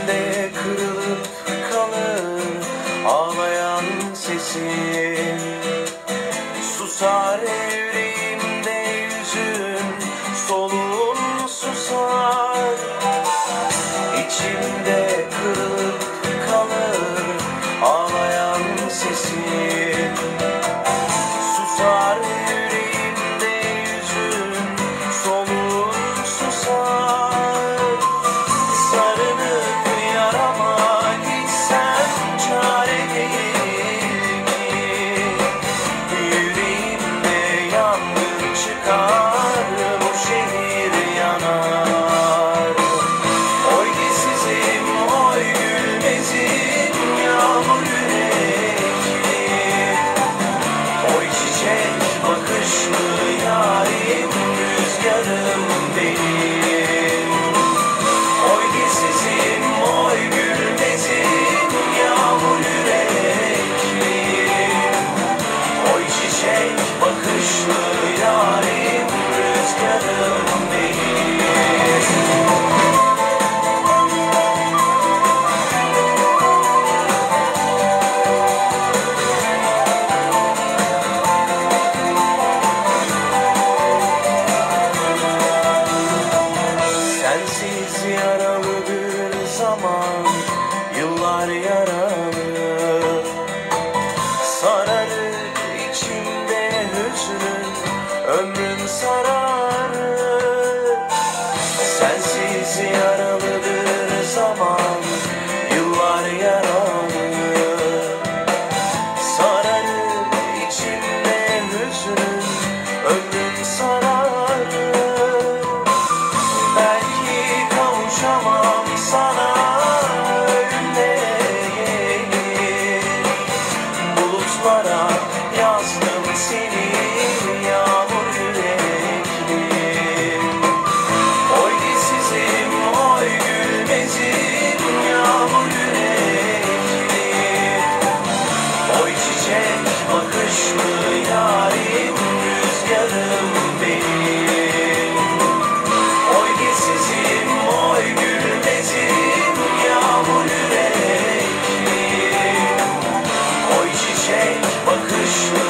İçimde kırılıp kalır ağlayan sesin. Susar yüreğimde yüzün, soluğun susar. İçimde kırılıp kalır ağlayan sesin. Susar yüreğimde yüzün, soluğun susar. Sarınıp yarama gitsem çare değil ki. Yüreğimde yangın çıkar, bu şehir yanar. Oy gitsizim, oy gülmezim, yağmur yürekli. Oy çiçek bakışlı yarim, rüzgarım benim. Oy gitsizim, oy gülmezim, yağmur yürekli. Oy çiçek bakışlı yarim, rüzgarım benim. Sensiz yaralı bir zaman, yıllar yaralı. Sararır içimde hüznün, ömrüm sararır. Sensiz yaralı bir zaman, yıllar yaralı. Sararır içimde hüznün, ömrüm sararır. Belki kavuşamam sana öyle gelir. Bulutlara yazdım seni, yağmur yürekli. Oy gitsizim, oy gülmezim, yağmur yürekli. Oy çiçek bakışlı yarim, rüzgarım benim. Oy gitsizim, oy gülmezim, yağmur yürekli. Oy çiçek bakışlı